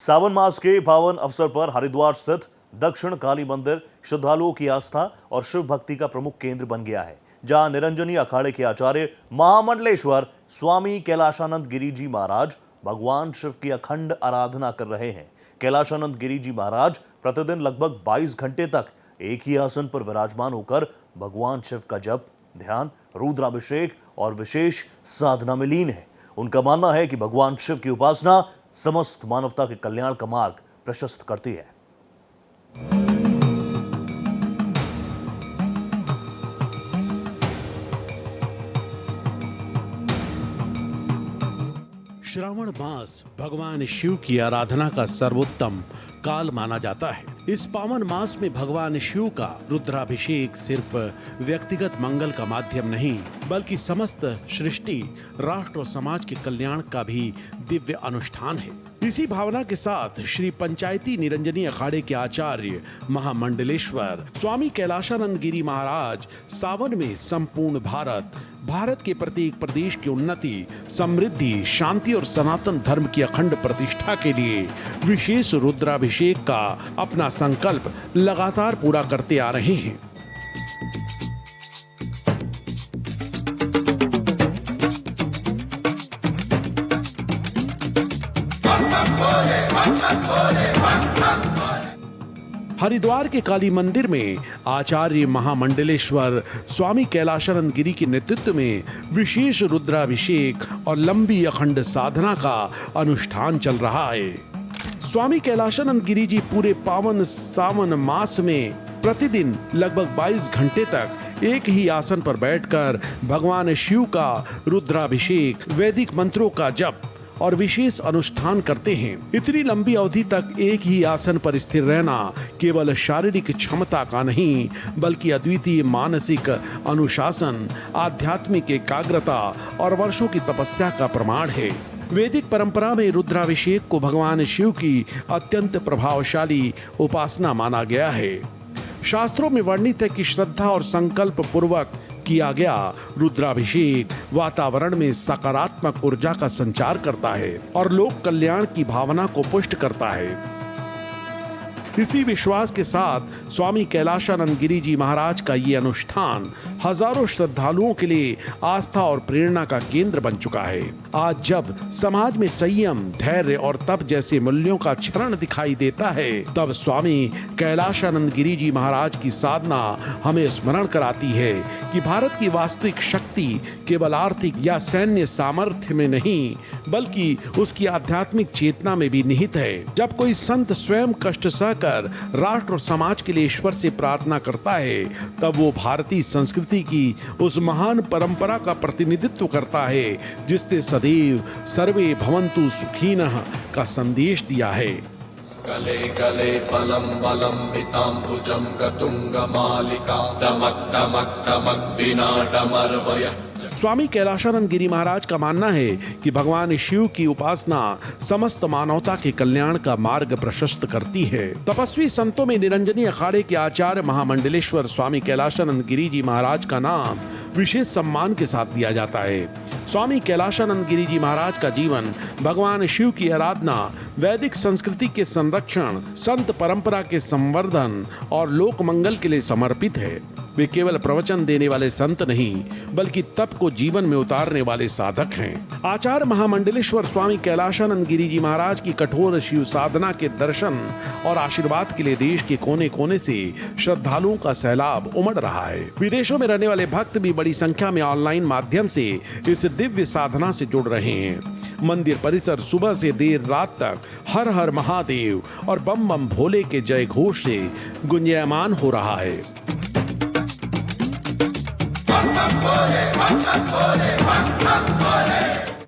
सावन मास के पावन अवसर पर हरिद्वार स्थित दक्षिण काली मंदिर श्रद्धालुओं की आस्था और शिव भक्ति का प्रमुख केंद्र बन गया है, जहां निरंजनी अखाड़े के आचार्य महामंडलेश्वर स्वामी कैलाशानंद गिरी जी महाराज भगवान शिव की अखंड आराधना कर रहे हैं। कैलाशानंद गिरी जी महाराज प्रतिदिन लगभग 22 घंटे तक एक ही आसन पर विराजमान होकर भगवान शिव का जप, ध्यान, रुद्राभिषेक और विशेष साधना में लीन है। उनका मानना है कि भगवान शिव की उपासना समस्त मानवता के कल्याण का मार्ग प्रशस्त करती है। श्रावण मास भगवान शिव की आराधना का सर्वोत्तम काल माना जाता है। इस पावन मास में भगवान शिव का रुद्राभिषेक सिर्फ व्यक्तिगत मंगल का माध्यम नहीं, बल्कि समस्त सृष्टि, राष्ट्र और समाज के कल्याण का भी दिव्य अनुष्ठान है। इसी भावना के साथ श्री पंचायती निरंजनी अखाड़े के आचार्य महामंडलेश्वर स्वामी कैलाशानंद गिरी महाराज सावन में संपूर्ण भारत के प्रत्येक प्रदेश की उन्नति, समृद्धि, शांति और सनातन धर्म की अखंड प्रतिष्ठा के लिए विशेष रुद्राभिषेक का अपना संकल्प लगातार पूरा करते आ रहे हैं। हरिद्वार के काली मंदिर में आचार्य महामंडलेश्वर स्वामी कैलाशानंद गिरी के नेतृत्व में विशेष रुद्राभिषेक और लंबी अखंड साधना का अनुष्ठान चल रहा है। स्वामी कैलाशानंद गिरी जी पूरे पावन सावन मास में प्रतिदिन लगभग 22 घंटे तक एक ही आसन पर बैठकर भगवान शिव का रुद्राभिषेक, वैदिक मंत्रों का जप और विशेष अनुष्ठान करते हैं। इतनी लंबी अवधि तक एक ही आसन पर स्थिर रहना केवल शारीरिक क्षमता का नहीं, बल्कि अद्वितीय मानसिक अनुशासन, आध्यात्मिक एकाग्रता और वर्षों की तपस्या का प्रमाण है। वैदिक परंपरा में रुद्राभिषेक को भगवान शिव की अत्यंत प्रभावशाली उपासना माना गया है। शास्त्रों में वर्णित है कि श्रद्धा और संकल्प पूर्वक किया गया रुद्राभिषेक वातावरण में सकारात्मक ऊर्जा का संचार करता है और लोक कल्याण की भावना को पुष्ट करता है। इसी विश्वास के साथ स्वामी कैलाशानंद गिरी जी महाराज का ये अनुष्ठान हजारों श्रद्धालुओं के लिए आस्था और प्रेरणा का केंद्र बन चुका है। आज जब समाज में संयम, धैर्य और तप जैसे मूल्यों का क्षरण दिखाई देता है, तब स्वामी कैलाशानंद गिरी जी महाराज की साधना हमें स्मरण कराती है कि भारत की वास्तविक शक्ति केवल आर्थिक या सैन्य सामर्थ्य में नहीं, बल्कि उसकी आध्यात्मिक चेतना में भी निहित है। जब कोई संत स्वयं कष्ट सहकर राष्ट्र और समाज के लिए ईश्वर से प्रार्थना करता है, तब वो भारतीय संस्कृति की उस महान परंपरा का प्रतिनिधित्व करता है जिसने सदैव सर्वे भवन्तु सुखिनः का संदेश दिया है। गले गले पलम बलम पिताम्बुजम गतुंग मालिका डमक डमक डमक बिना डमरवय। स्वामी कैलाशानंद गिरी महाराज का मानना है कि भगवान शिव की उपासना समस्त मानवता के कल्याण का मार्ग प्रशस्त करती है। तपस्वी संतों में निरंजनी अखाड़े के आचार्य महामंडलेश्वर स्वामी कैलाशानंद गिरी जी महाराज का नाम विशेष सम्मान के साथ दिया जाता है। स्वामी कैलाशानंद गिरी जी महाराज का जीवन भगवान शिव की आराधना, वैदिक संस्कृति के संरक्षण, संत परंपरा के संवर्धन और लोक मंगल के लिए समर्पित है। वे केवल प्रवचन देने वाले संत नहीं, बल्कि तप को जीवन में उतारने वाले साधक हैं। आचार्य महामंडलेश्वर स्वामी कैलाशानंद गिरी जी महाराज की कठोर शिव साधना के दर्शन और आशीर्वाद के लिए देश के कोने कोने से श्रद्धालुओं का सैलाब उमड़ रहा है। विदेशों में रहने वाले भक्त भी बड़ी संख्या में ऑनलाइन माध्यम से इस दिव्य साधना से जुड़ रहे हैं। मंदिर परिसर सुबह से देर रात तक हर हर महादेव और बम बम भोले के जय घोष से गुंजायमान हो रहा है। भोले, भोले, भोले, भोले, भोले।